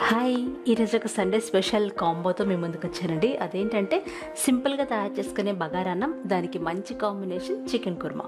Hi, ఈరోజు ఒక Sunday special కాంబోతో మేము ముందుకు వచ్చానండి. అదేంటంటే సింపుల్గా తయారు చేసుకునే బగారాన్నం, దానికి మంచి కాంబినేషన్ చికెన్ కుర్మా.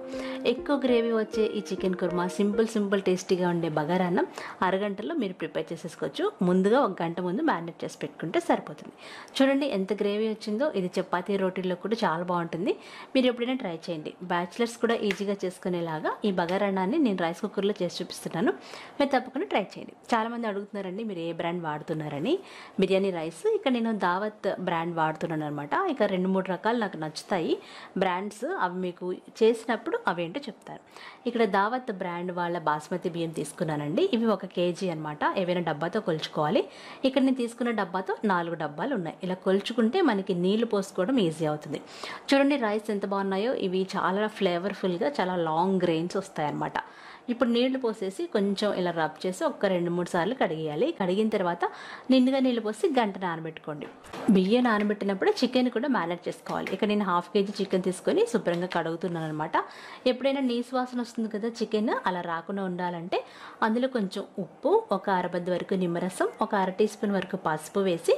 ఎక్కువ గ్రేవీ వచ్చే ఈ చికెన్ కుర్మా సింపుల్ టేస్టీగా ఉండే బగారాన్నం అరగంటలో మీరు ప్రిపేర్ చేసేసుకోవచ్చు. ముందుగా ఒక గంట ముందు మ్యారినేట్ చేసి పెట్టుకుంటే సరిపోతుంది. చూడండి ఎంత గ్రేవీ వచ్చిందో. ఇది చపాతీ రోటీల్లో కూడా చాలా బాగుంటుంది. మీరు ఎప్పుడైనా ట్రై చేయండి. బ్యాచిలర్స్ కూడా ఈజీగా చేసుకునేలాగా ఈ బగారాన్నాన్ని నేను రైస్ కుక్కర్లో చేసి చూపిస్తున్నాను. మీరు తప్పకుండా ట్రై చేయండి. చాలామంది అడుగుతున్నారండి మీరు ఏ బ్రాండ్ వాడుతున్నారని. బిర్యానీ రైస్ ఇక్కడ నేను దావత్ బ్రాండ్ వాడుతున్నాను అనమాట. ఇక 2-3 రకాలు నాకు నచ్చుతాయి బ్రాండ్స్. అవి మీకు చేసినప్పుడు అవేంటో చెప్తారు. ఇక్కడ దావత్ బ్రాండ్ వాళ్ళ బాస్మతి బియ్యం తీసుకున్నానండి. ఇవి 1 కేజీ అనమాట. ఏవైనా డబ్బాతో కొలుచుకోవాలి. ఇక్కడ నేను తీసుకున్న డబ్బాతో 4 డబ్బాలు ఉన్నాయి. ఇలా కొలుచుకుంటే మనకి నీళ్లు పోసుకోవడం ఈజీ అవుతుంది. చూడండి రైస్ ఎంత బాగున్నాయో. ఇవి చాలా ఫ్లేవర్ఫుల్గా చాలా లాంగ్ గ్రెయిన్స్ వస్తాయి అన్నమాట. ఇప్పుడు నీళ్లు పోసేసి కొంచెం ఇలా రబ్ చేసి ఒక 2-3 సార్లు కడిగేయాలి. కడిగిన తర్వాత నిండుగా నీళ్ళు పోసి గంట నానబెట్టుకోండి. బియ్యం నానబెట్టినప్పుడు చికెన్ కూడా మ్యారినేట్ చేసుకోవాలి. ఇక నేను 1/2 కేజీ చికెన్ తీసుకొని శుభ్రంగా కడుగుతున్నాను అనమాట. ఎప్పుడైనా నీసు వాసన వస్తుంది కదా చికెన్, అలా రాకుండా ఉండాలంటే అందులో కొంచెం ఉప్పు, ఒక అరబద్ద వరకు నిమ్మరసం, ఒక 1/2 టీ స్పూన్ వరకు పసుపు వేసి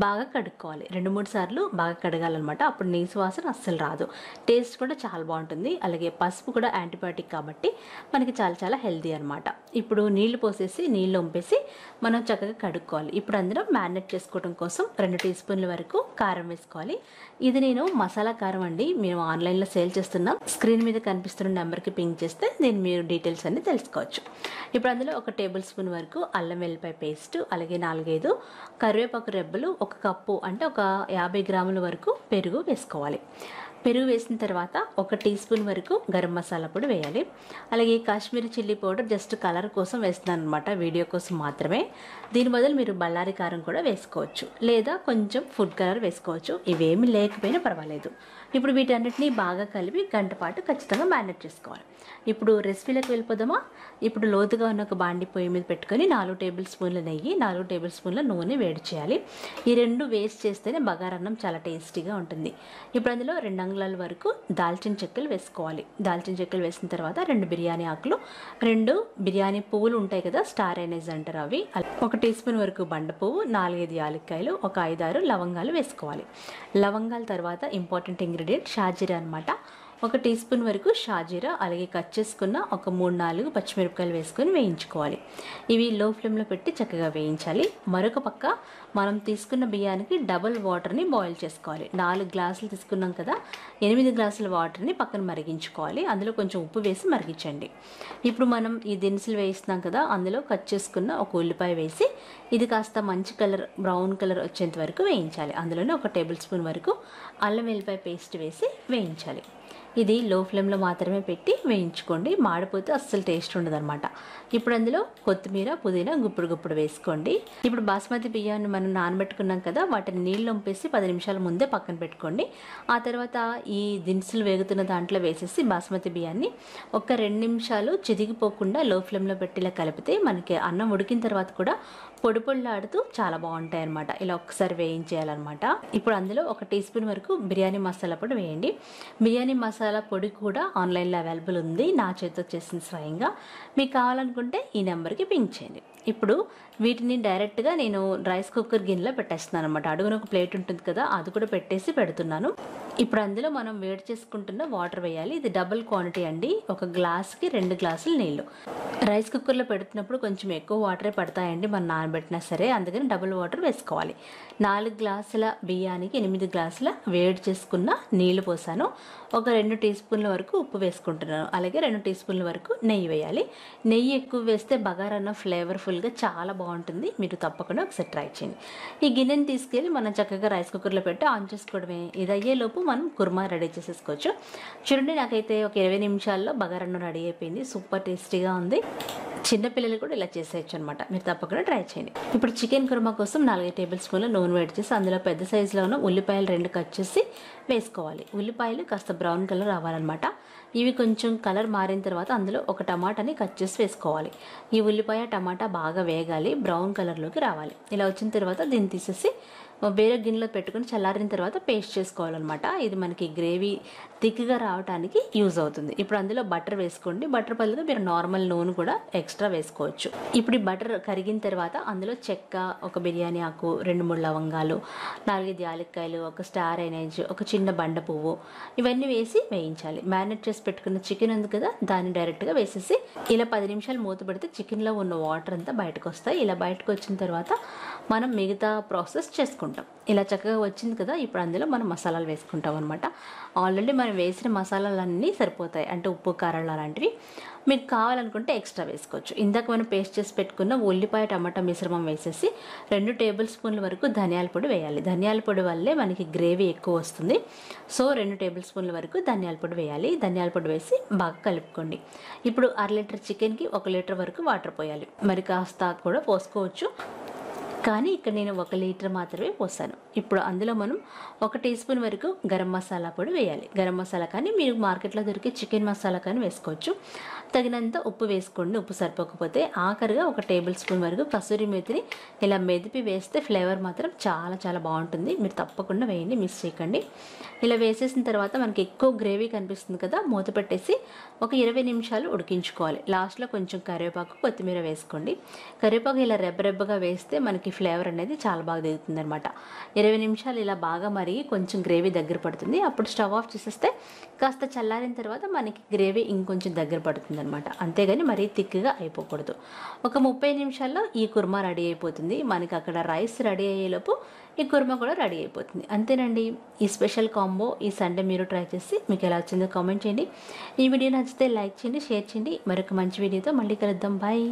బాగా కడుక్కోవాలి. 2-3 సార్లు బాగా కడగాలన్నమాట. అప్పుడు నీసు వాసన అస్సలు రాదు. టేస్ట్ కూడా చాలా బాగుంటుంది. అలాగే పసుపు కూడా యాంటీబయాటిక్ కాబట్టి మనకి చాలా హెల్దీ అనమాట. ఇప్పుడు నీళ్లు పోసేసి నీళ్ళు వంపేసి మనం చక్కగా కడుక్కోవాలి. ఇప్పుడు అందులో మ్యారినేట్ చేసుకోవడం కోసం 2 టీ స్పూన్ల వరకు కారం వేసుకోవాలి. ఇది నేను మసాలా కారం అండి. మేము ఆన్లైన్లో సేల్ చేస్తున్నాం. స్క్రీన్ మీద కనిపిస్తున్న నెంబర్కి పింక్ చేస్తే నేను మీరు డీటెయిల్స్ అన్ని తెలుసుకోవచ్చు. ఇప్పుడు అందులో 1 టేబుల్ స్పూన్ వరకు అల్లం వెల్లిపాయ పేస్ట్, అలాగే 4-5 కరివేపాకు రెబ్బలు, 1 కప్పు అంటే ఒక 50 గ్రాముల వరకు పెరుగు వేసుకోవాలి. పెరుగు వేసిన తర్వాత 1 టీ స్పూన్ వరకు గరం మసాలా పొడి వేయాలి. అలాగే Kashmiri chilli powder just colour కోసం వేస్తున్నాను అనమాట, వీడియో కోసం మాత్రమే. దీని బదులు మీరు బళ్ళారి కారం కూడా వేసుకోవచ్చు, లేదా కొంచెం ఫుడ్ కలర్ వేసుకోవచ్చు. ఇవేమి లేకపోయినా పర్వాలేదు. ఇప్పుడు వీటన్నిటిని బాగా కలిపి గంట పాటు ఖచ్చితంగా మ్యారినేట్ చేసుకోవాలి. ఇప్పుడు రెసిపీలకు వెళ్ళిపోదామా. ఇప్పుడు లోతుగా ఉన్న ఒక బాండి పొయ్యి మీద పెట్టుకొని 4 టేబుల్ స్పూన్ల నెయ్యి, 4 టేబుల్ స్పూన్ల నూనె వేడి చేయాలి. ఈ 2 వేస్ట్ చేస్తేనే బగారన్నం చాలా టేస్టీగా ఉంటుంది. ఇప్పుడు అందులో 2 అంగుళాల వరకు దాల్చిన చెక్కలు వేసుకోవాలి. దాల్చిన చెక్కలు వేసిన తర్వాత 2 బిర్యానీ ఆకులు, 2 బిర్యానీ పువ్వులు ఉంటాయి కదా, స్టార్ ఎనైజ్ అంటారు అవి, 1 టీ స్పూన్ వరకు బండ పువ్వు, 4-5 యాలక్కాయలు, ఒక 5-6 లవంగాలు వేసుకోవాలి. లవంగాల తర్వాత ఇంపార్టెంట్ ఇంగ్రీడియంట్ షాజీరా అనమాట. 1 టీ స్పూన్ వరకు షాజీరా, అలాగే కట్ చేసుకున్న ఒక 3-4 పచ్చిమిరపకాయలు వేసుకొని వేయించుకోవాలి. ఇవి లో ఫ్లేమ్లో పెట్టి చక్కగా వేయించాలి. మరొక పక్క మనం తీసుకున్న బియ్యానికి డబుల్ వాటర్ని బాయిల్ చేసుకోవాలి. 4 గ్లాసులు తీసుకున్నాం కదా, 8 గ్లాసుల వాటర్ని పక్కన మరిగించుకోవాలి. అందులో కొంచెం ఉప్పు వేసి మరిగించండి. ఇప్పుడు మనం ఈ దినుసులు వేయిస్తున్నాం కదా, అందులో కట్ చేసుకున్న ఒక ఉల్లిపాయ వేసి ఇది కాస్త మంచి కలర్, బ్రౌన్ కలర్ వచ్చేంత వరకు వేయించాలి. అందులోనే 1 టేబుల్ స్పూన్ వరకు అల్లం వెల్లిపాయ పేస్ట్ వేసి వేయించాలి. ఇది లో ఫ్లేమ్లో మాత్రమే పెట్టి వేయించుకోండి. మాడిపోతే అస్సలు టేస్ట్ ఉండదన్నమాట. ఇప్పుడు అందులో కొత్తిమీర, పుదీనా గుప్పుడు వేసుకోండి. ఇప్పుడు బాస్మతి బియ్యాన్ని మనం నానబెట్టుకున్నాం కదా, వాటిని నీళ్ళు వంపేసి 10 నిమిషాల ముందే పక్కన పెట్టుకోండి. ఆ తర్వాత ఈ దినుసులు వేగుతున్న దాంట్లో వేసేసి బాస్మతి బియ్యాన్ని ఒక 2 నిమిషాలు చిదిగిపోకుండా లో ఫ్లేమ్లో పెట్టి ఇలా కలిపితే మనకి అన్నం ఉడికిన తర్వాత కూడా పొడి పొడిలాడుతూ చాలా బాగుంటాయి అన్నమాట. ఇలా ఒకసారి వేయించేయాలన్నమాట. ఇప్పుడు అందులో 1 టీ స్పూన్ వరకు బిర్యానీ మసాలా పొడి వేయండి. బిర్యానీ మసాలా పొడి కూడా ఆన్లైన్లో అవైలబుల్ ఉంది, నా చేతితో చేసిన స్వయంగా. మీకు కావాలనుకుంటే ఈ నెంబర్కి పింక్ చేయండి. ఇప్పుడు వీటిని డైరెక్ట్గా నేను రైస్ కుక్కర్ గిన్నెలో పెట్టేస్తున్నాను అనమాట. అడుగున ఒక ప్లేట్ ఉంటుంది కదా, అది కూడా పెట్టేసి పెడుతున్నాను. ఇప్పుడు అందులో మనం వేడి చేసుకుంటున్న వాటర్ వేయాలి. ఇది డబుల్ క్వాంటిటీ అండి. 1 గ్లాస్కి 2 గ్లాసులు నీళ్ళు. రైస్ కుక్కర్లో పెడుతున్నప్పుడు కొంచెం ఎక్కువ వాటరే పడతాయండి మనం నానబెట్టినా సరే, అందుకని డబుల్ వాటర్ వేసుకోవాలి. 4 గ్లాసుల బియ్యానికి 8 గ్లాసుల వేడి చేసుకున్న నీళ్లు పోసాను. ఒక 2 టీ స్పూన్ల వరకు ఉప్పు వేసుకుంటున్నాను. అలాగే 2 టీ స్పూన్ల వరకు నెయ్యి వేయాలి. నెయ్యి ఎక్కువ వేస్తే బగారన్నం ఫ్లేవర్ఫుల్గా చాలా బాగుంటుంది. మీరు తప్పకుండా ఒకసారి ట్రై చేయండి. ఈ గిన్నెని తీసుకెళ్ళి మనం చక్కగా రైస్ కుక్కర్లో పెట్టి ఆన్ చేసుకోవడమే. ఇది అయ్యేలోపు మనం కుర్మా రెడీ చేసేసుకోవచ్చు. చూడండి, నాకైతే ఒక 20 నిమిషాల్లో బగారన్నం రెడీ అయిపోయింది. సూపర్ టేస్టీగా ఉంది. చిన్నపిల్లలు కూడా ఇలా చేసేయచ్చు అనమాట. మీరు తప్పకుండా ట్రై చేయండి. ఇప్పుడు చికెన్ కుర్మా కోసం 4 టేబుల్ స్పూన్ల నూనె వేడి చేసి అందులో పెద్ద సైజులో ఉన్న ఉల్లిపాయలు 2 కట్ చేసి వేసుకోవాలి. ఉల్లిపాయలు కాస్త బ్రౌన్ కలర్ రావాలన్నమాట. ఇవి కొంచెం కలర్ మారిన తర్వాత అందులో 1 టమాటాని కట్ చేసి వేసుకోవాలి. ఈ ఉల్లిపాయ టమాటా బాగా వేగాలి, బ్రౌన్ కలర్లోకి రావాలి. ఇలా వచ్చిన తర్వాత దీన్ని తీసేసి వేరే గిన్నెలో పెట్టుకుని చల్లారిన తర్వాత పేస్ట్ చేసుకోవాలన్నమాట. ఇది మనకి గ్రేవీ థిక్గా రావడానికి యూజ్ అవుతుంది. ఇప్పుడు అందులో బటర్ వేసుకోండి. బటర్ బదులుగా మీరు నార్మల్ నూనె కూడా ఎక్స్ట్రా వేసుకోవచ్చు. ఇప్పుడు ఈ బటర్ కరిగిన తర్వాత అందులో చెక్క, ఒక బిర్యానీ ఆకు, 2-3 లవంగాలు, 4-5 యాలక్కాయలు, ఒక స్టార్ ఎనైజ్, ఒక చిన్న బండ పువ్వు, ఇవన్నీ వేసి వేయించాలి. మ్యారినేట్ చేసి పెట్టుకున్న చికెన్ ఉంది కదా, దాన్ని డైరెక్ట్గా వేసేసి ఇలా 10 నిమిషాలు మూత పెడితే చికెన్లో ఉన్న వాటర్ అంతా బయటకు వస్తాయి. ఇలా బయటకు వచ్చిన తర్వాత మనం మిగతా ప్రాసెస్ చేసుకుంటాం. ఇలా చక్కగా వచ్చింది కదా, ఇప్పుడు అందులో మనం మసాలాలు వేసుకుంటాం అనమాట. ఆల్రెడీ మనం వేసిన మసాలాలన్నీ సరిపోతాయి, అంటే ఉప్పు, కారాలు అలాంటివి. మీకు కావాలనుకుంటే ఎక్స్ట్రా వేసుకోవచ్చు. ఇందాక మనం పేస్ట్ చేసి పెట్టుకున్న ఉల్లిపాయ టమాటా మిశ్రమం వేసేసి 2 టేబుల్ స్పూన్ల వరకు ధనియాల పొడి వేయాలి. ధనియాల పొడి వల్లే మనకి గ్రేవీ ఎక్కువ వస్తుంది. సో 2 టేబుల్ స్పూన్ల వరకు ధనియాల పొడి వేయాలి. ధనియాల పొడి వేసి బాగా కలుపుకోండి. ఇప్పుడు 1/2 లీటర్ చికెన్కి 1 లీటర్ వరకు వాటర్ పోయాలి. మరి కాస్త కూడా పోసుకోవచ్చు, కానీ ఇక్కడ నేను 1 లీటర్ మాత్రమే పోసాను. ఇప్పుడు అందులో మనం 1 టీ స్పూన్ వరకు గరం మసాలా పొడి వేయాలి. గరం మసాలా కానీ మీరు మార్కెట్లో దొరికే చికెన్ మసాలా కానీ వేసుకోవచ్చు. తగినంత ఉప్పు వేసుకోండి. ఉప్పు సరిపోకపోతే ఆఖరిగా 1 టేబుల్ స్పూన్ వరకు కసూరి మేతిని ఇలా మెదిపి వేస్తే ఫ్లేవర్ మాత్రం చాలా చాలా బాగుంటుంది. మీరు తప్పకుండా వేయండి, మిస్ చేయకండి. ఇలా వేసేసిన తర్వాత మనకి ఎక్కువ గ్రేవీ కనిపిస్తుంది కదా, మూత పెట్టేసి ఒక 20 నిమిషాలు ఉడికించుకోవాలి. లాస్ట్లో కొంచెం కరివేపాకు, కొత్తిమీర వేసుకోండి. కరివేపాకు ఇలా రెబ్బరెబ్బగా వేస్తే మనకి ఫ్లేవర్ అనేది చాలా బాగా దిగుతుంది అనమాట. 20 నిమిషాలు ఇలా బాగా మరిగి కొంచెం గ్రేవీ దగ్గర పడుతుంది. అప్పుడు స్టవ్ ఆఫ్ చేసేస్తే కాస్త చల్లారిన తర్వాత మనకి గ్రేవీ ఇంకొంచెం దగ్గర పడుతుంది అనమాట. అంతేగాని మరీ థిక్గా అయిపోకూడదు. ఒక 30 నిమిషాల్లో ఈ కుర్మా రెడీ అయిపోతుంది. మనకి అక్కడ రైస్ రెడీ అయ్యేలోపు ఈ కుర్మా కూడా రెడీ అయిపోతుంది. అంతేనండి, ఈ స్పెషల్ కాంబో ఈ సండే మీరు ట్రై చేసి మీకు ఎలా వచ్చిందో కామెంట్ చేయండి. ఈ వీడియో నచ్చితే లైక్ చేయండి, షేర్ చేయండి. మరొక మంచి వీడియోతో మళ్ళీ కలుద్దాం. బాయ్.